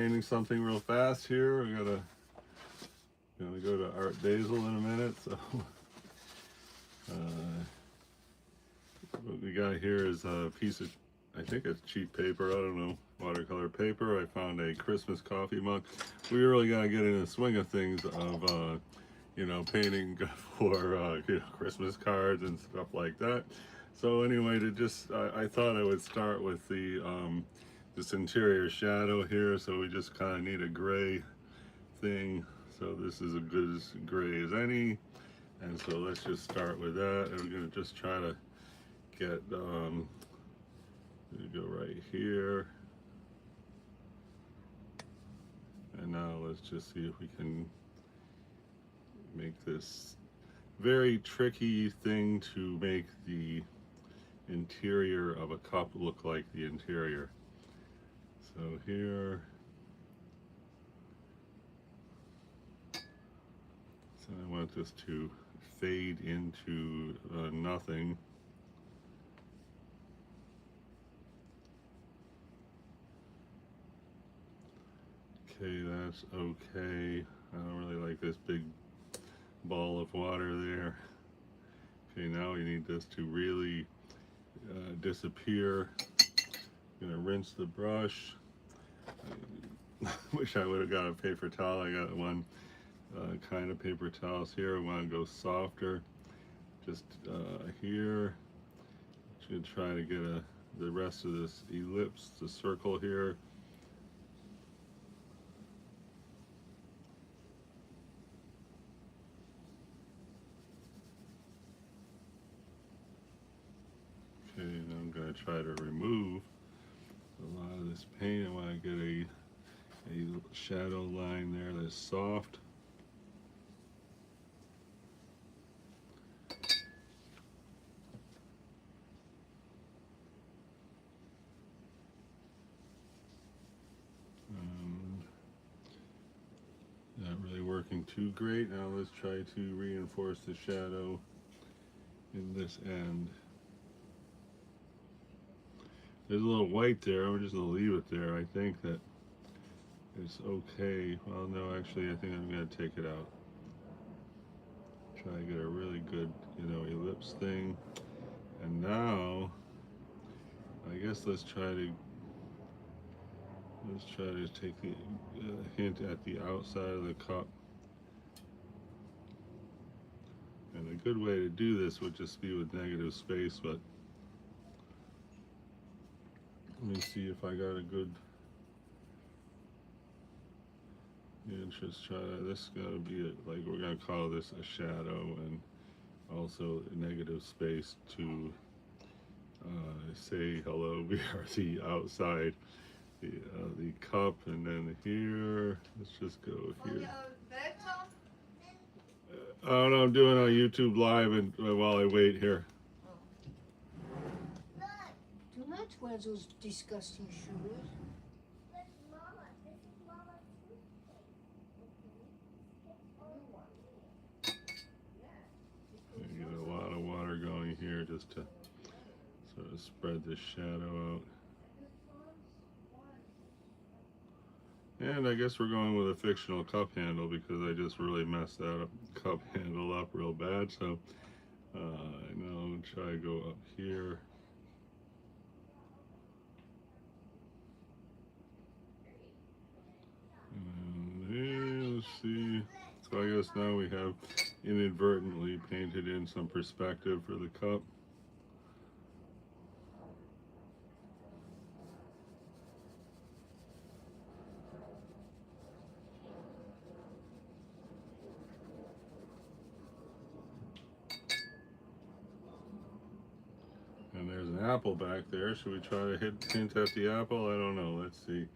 Painting something real fast here. We gonna go to Art Basel in a minute. So what we got here is a piece of, I think it's cheap paper. I don't know, watercolor paper. I found a Christmas coffee mug. We really gotta get in the swing of things of painting for Christmas cards and stuff like that. So anyway, I thought I would start with the this interior shadow here. So we just kind of need a gray thing. So this is a good as gray as any. And so let's just start with that. And we're gonna just try to get go right here. And now let's just see if we can make this very tricky thing to make the interior of a cup look like the interior. So here, so I want this to fade into nothing. Okay, that's okay. I don't really like this big ball of water there. Okay, now we need this to really disappear. I'm gonna rinse the brush. I wish I would have got a paper towel. I got one kind of paper towels here. I want to go softer. Just here. Should try to get the rest of this ellipse, the circle here. Okay, and I'm going to try to remove a lot of this paint. I want to get a shadow line there that's soft. Not really working too great. Now let's try to reinforce the shadow in this end. There's a little white there. I'm just going to leave it there. I think that it's okay. Well, no, actually, I think I'm going to take it out. Try to get a really good, ellipse thing. And now, I guess let's try to take the hint at the outside of the cup. And a good way to do this would just be with negative space, but let me see if I got a good. Yeah, just try to, this is gonna be like we're gonna call this a shadow, and also a negative space to say hello. We are the outside, the cup, and then here. Let's just go here. Oh no, I'm doing on YouTube live, and while I wait here. Do not wear those disgusting shoes. You get a lot of water going here just to sort of spread this shadow out. And I guess we're going with a fictional cup handle because I just really messed that cup handle up real bad. So now I'm gonna try to go up here. And let's see. So I guess now we have inadvertently painted in some perspective for the cup. And there's an apple back there. Should we try to hint at the apple? I don't know. Let's see.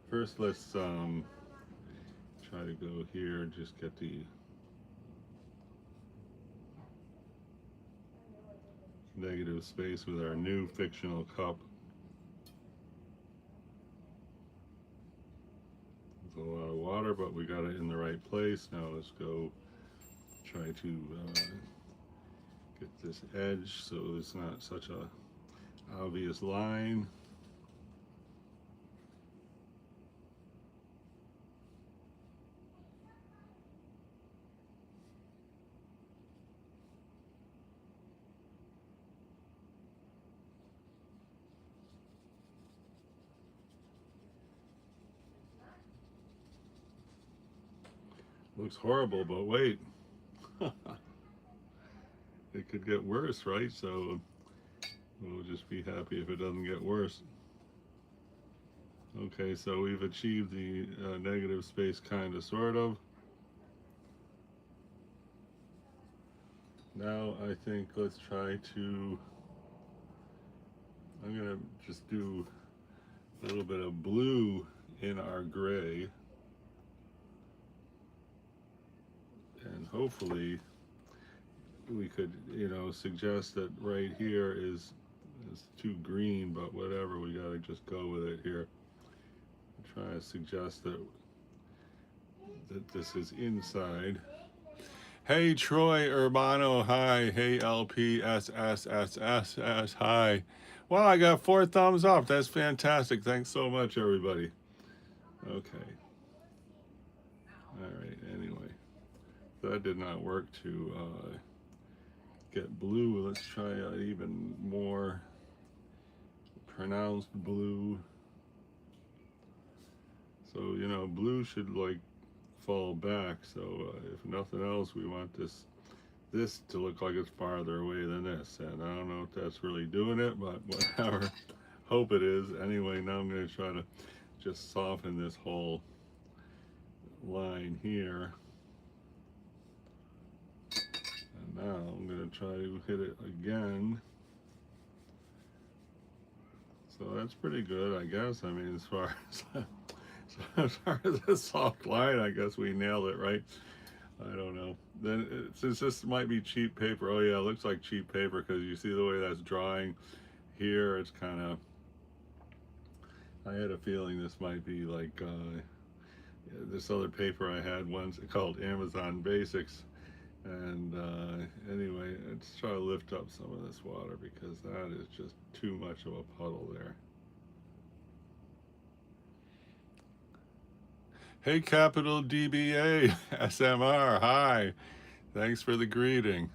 First, let's try to go here and just get the negative space with our new fictional cup. There's a lot of water, but we got it in the right place. Now let's go try to get this edge so it's not such a obvious line. Looks horrible, but wait. It could get worse, right? So we'll just be happy if it doesn't get worse. Okay, so we've achieved the negative space kind of, sort of. Now I think let's try to, I'm going to just do a little bit of blue in our gray. And hopefully we could, suggest that right here is too green, but whatever, we got to just go with it here. Try to suggest that this is inside. Hey Troy Urbano, hi. Hey LPSSSSS, hi. Wow, I got 4 thumbs up. That's fantastic. Thanks so much, everybody. Okay. All right. Anyway, that did not work to get blue. Let's try an even more pronounced blue. So, blue should like fall back. So if nothing else, we want this to look like it's farther away than this. And I don't know if that's really doing it, but whatever. Hope it is. Anyway, now I'm going to try to just soften this whole line here. And now I'm going to try to hit it again. So that's pretty good, I guess. I mean, as far as a soft line, I guess we nailed it, right? I don't know. Then since this might be cheap paper, oh yeah, it looks like cheap paper because you see the way that's drying here. It's kind of, I had a feeling this might be like this other paper I had once called Amazon Basics. And anyway, let's try to lift up some of this water because that is just too much of a puddle there. Hey, Capital DBA, SMR, hi. Thanks for the greeting.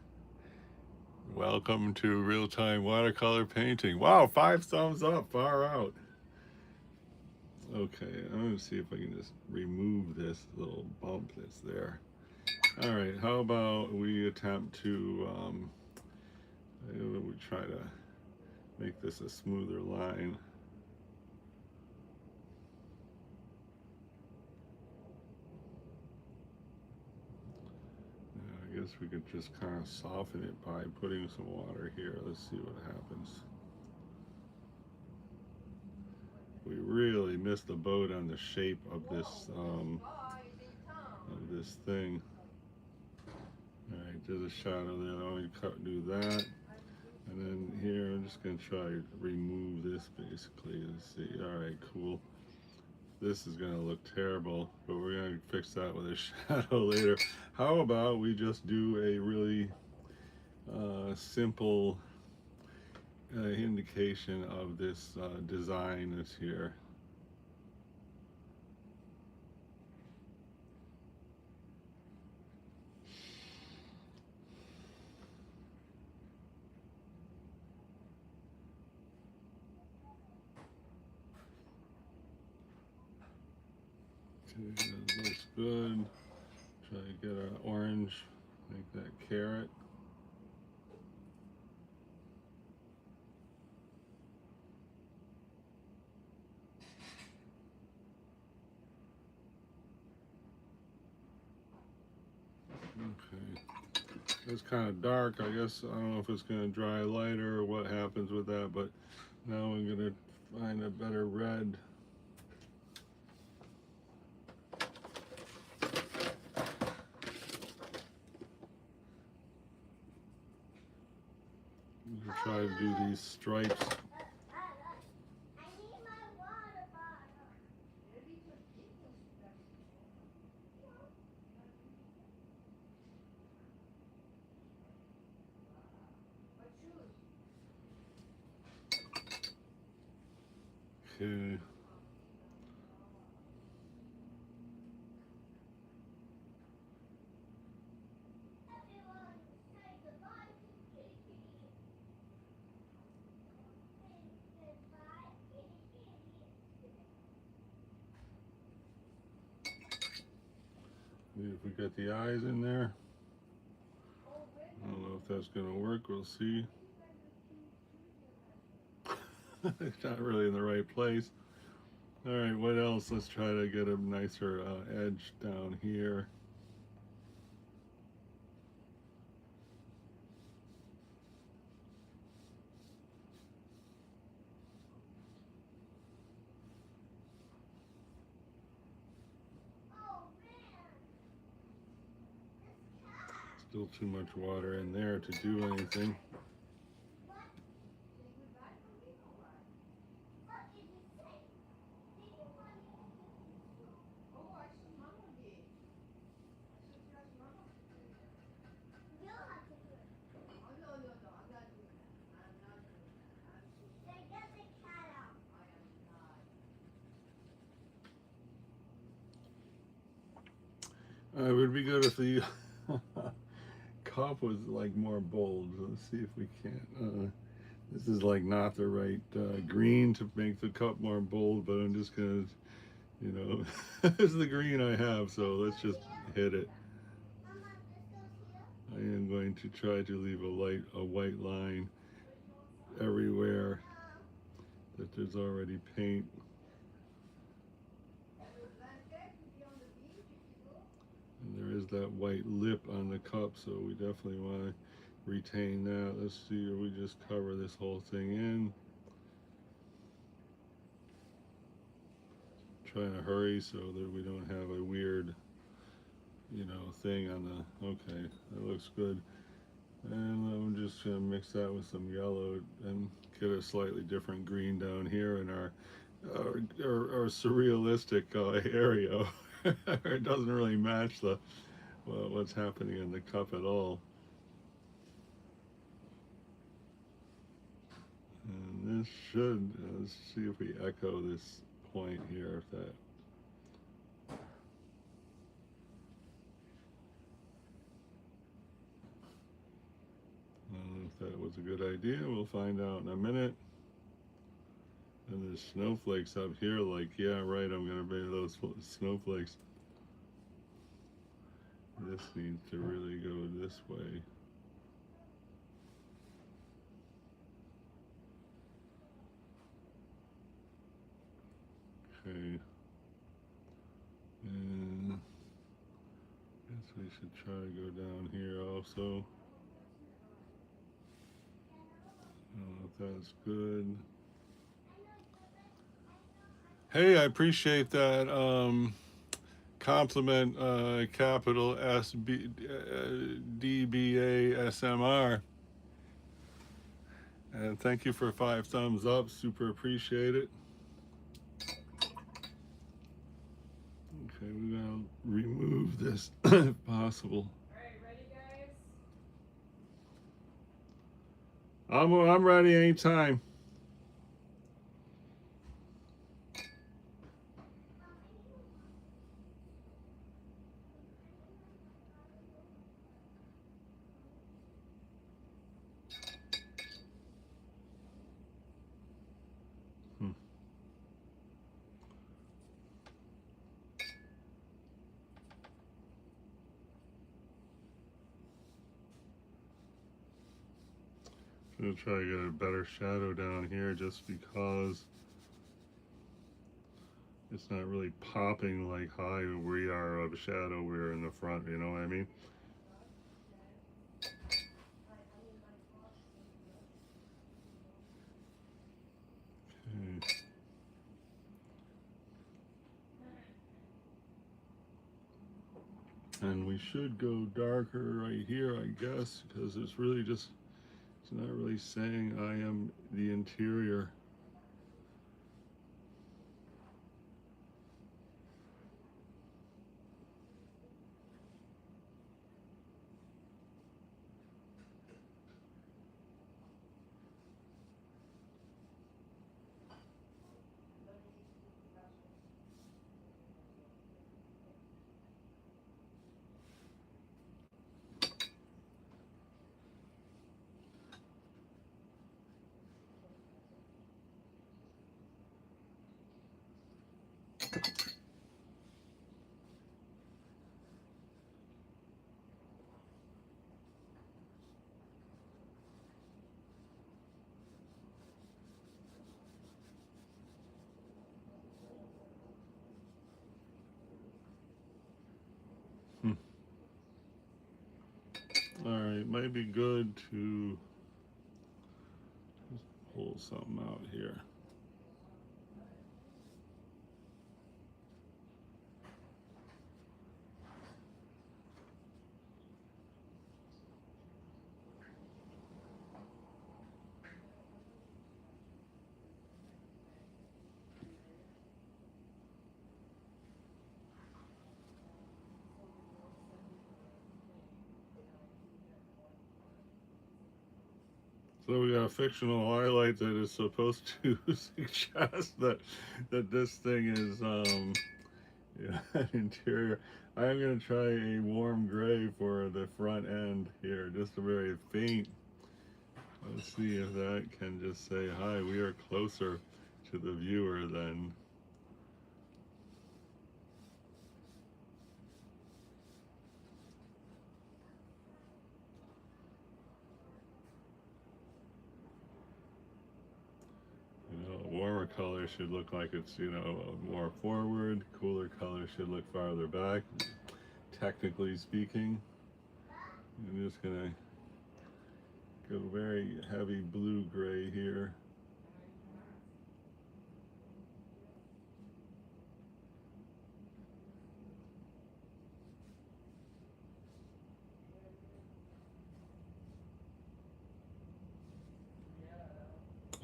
Welcome to real-time watercolor painting. Wow, 5 thumbs up, far out. Okay, I'm going to see if I can just remove this little bump that's there. All right, how about we attempt to, we try to make this a smoother line. I guess we could just kind of soften it by putting some water here. Let's see what happens. We really missed the boat on the shape of this thing. All right, there's a shadow there. Let me do that. And then here, I'm just going to try to remove this basically. Let's see. All right, cool. This is going to look terrible, but we're going to fix that with a shadow later. How about we just do a really simple indication of this design that's here. Okay, that looks good. Try to get an orange, make that carrot. Okay, it's kind of dark. I guess I don't know if it's going to dry lighter or what happens with that, but now I'm going to find a better red. I'm going to try to do these stripes. Okay. See if we got the eyes in there. I don't know if that's gonna work. We'll see. It's not really in the right place. All right, what else? Let's try to get a nicer edge down here. Still too much water in there to do anything. It would be good if the cup was like more bold. Let's see if we can. This is like not the right green to make the cup more bold, but I'm just gonna, you know, this is the green I have, so let's just hit it. I am going to try to leave a white line everywhere that there's already paint. And there is that white lip on the cup, so we definitely want to retain that. Let's see if we just cover this whole thing in. Trying to hurry so that we don't have a weird, you know, thing on the, okay, that looks good. And I'm just going to mix that with some yellow and get a slightly different green down here in our surrealistic area. It doesn't really match the what's happening in the cup at all. And this should, let's see if we echo this point here, if that. I don't know if that was a good idea. We'll find out in a minute. And there's snowflakes up here, like, yeah, right, I'm gonna make those snowflakes. This needs to really go this way. Okay. And I guess we should try to go down here also. I don't know if that's good. Hey, I appreciate that compliment, capital SBDBASMR. And thank you for 5 thumbs up. Super appreciate it. Okay, we're gonna remove this if possible. All right, ready, guys? I'm ready anytime. I'm gonna try to get a better shadow down here just because it's not really popping like high we are of shadow we're in the front, you know what I mean? Okay. And we should go darker right here, I guess, because it's really just, it's not really saying I am the interior. might be good to just pull something out here. So we got a fictional highlight that is supposed to suggest that this thing is yeah, interior. I am gonna try a warm gray for the front end here, just a very faint. Let's see if that can just say hi. We are closer to the viewer than. A warmer color should look like it's, more forward. Cooler color should look farther back, technically speaking. I'm just gonna go very heavy blue-gray here.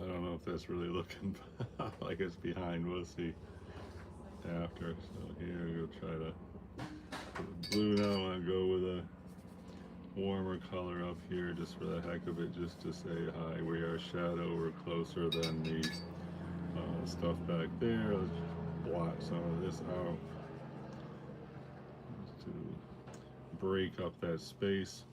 I don't know if that's really looking like it's behind. We'll see after. So here we'll try to put the blue now. I want to go with a warmer color up here just for the heck of it, just to say hi. We are shadow. We're closer than the stuff back there. Let's just blot some of this out just to break up that space.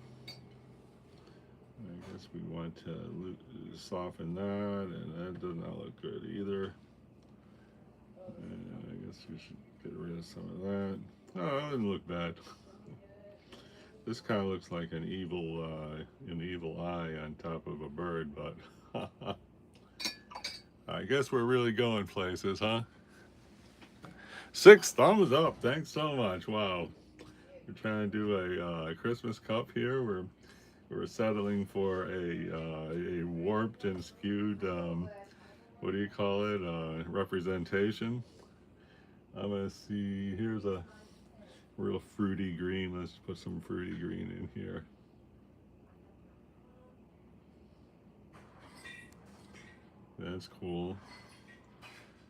I guess we want to soften that, and that does not look good either. And I guess we should get rid of some of that. Oh, that doesn't look bad. This kind of looks like an evil eye on top of a bird, but I guess we're really going places, huh? 6 thumbs up. Thanks so much. Wow. We're trying to do a Christmas cup here. We're settling for a warped and skewed, what do you call it, representation. I'm gonna see, here's a real fruity green. Let's put some fruity green in here. That's cool.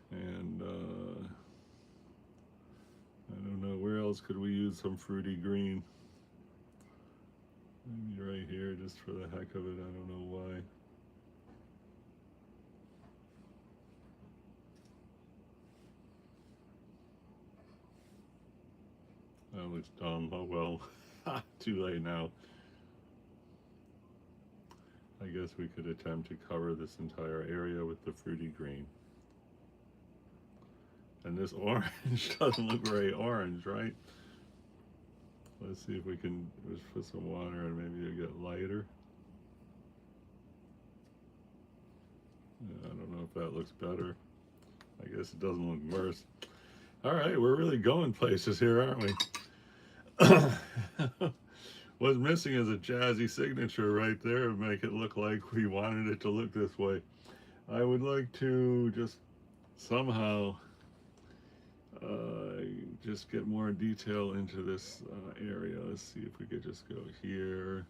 And I don't know, where else could we use some fruity green? Maybe right here, just for the heck of it. I don't know why. That looks dumb. Oh well. Too late now. I guess we could attempt to cover this entire area with the fruity green. And this orange doesn't look very orange, right? Let's see if we can just put some water and maybe it'll get lighter. Yeah, I don't know if that looks better. I guess it doesn't look worse. All right, we're really going places here, aren't we? What's missing is a jazzy signature right there to make it look like we wanted it to look this way. I would like to just somehow just get more detail into this area. Let's see if we could just go here.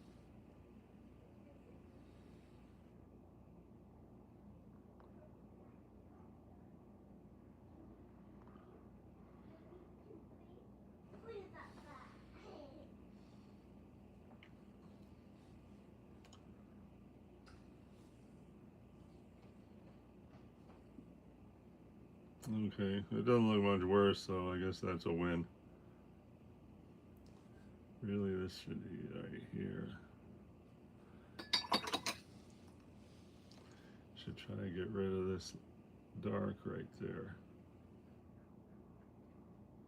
Okay, it doesn't look much worse, so I guess that's a win. Really, this should be right here. Should try to get rid of this dark right there.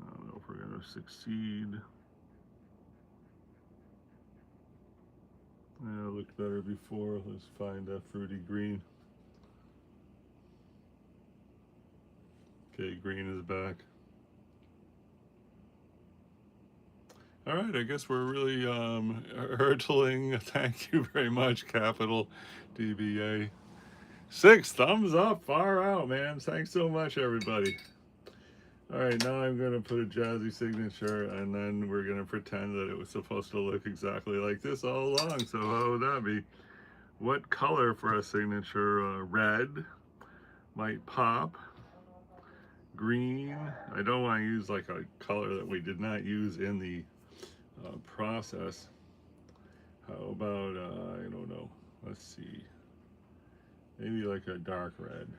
I don't know if we're going to succeed. Yeah, it looked better before. Let's find that fruity green. Okay, green is back. All right, I guess we're really hurtling. Thank you very much, Capital DBA. 6 thumbs up, far out, man. Thanks so much, everybody. All right, now I'm going to put a jazzy signature, and then we're going to pretend that it was supposed to look exactly like this all along. So how would that be? What color for a signature? Red might pop. Green. I don't want to use like a color that we did not use in the process. How about, I don't know. Let's see. Maybe like a dark red.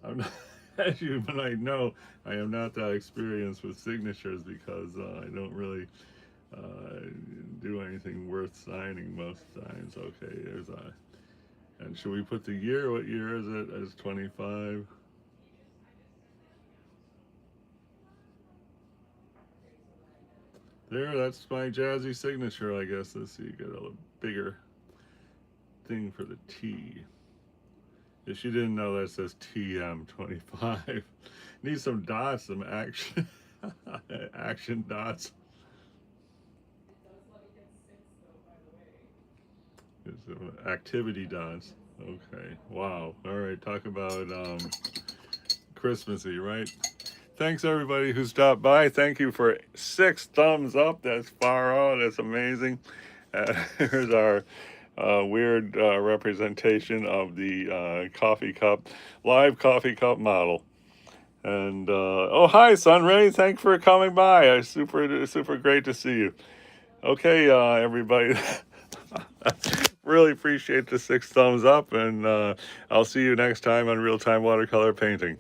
I'm not, as you might know, I am not that experienced with signatures because I don't really do anything worth signing most times. Okay, there's a. And should we put the year? What year is it? As 25. There, that's my jazzy signature, I guess. Let's see, get a bigger thing for the T. If you didn't know, that says TM25. Need some dots, some action, action dots. Some activity dots. Okay, wow. All right, talk about Christmassy, right? Thanks everybody who stopped by. Thank you for 6 thumbs up. That's far out. That's amazing. Here's our weird representation of the coffee cup, live coffee cup model. And oh, hi, Sunray. Thanks for coming by. Super great to see you. Okay, everybody. Really appreciate the 6 thumbs up, and I'll see you next time on Real Time Watercolor Painting.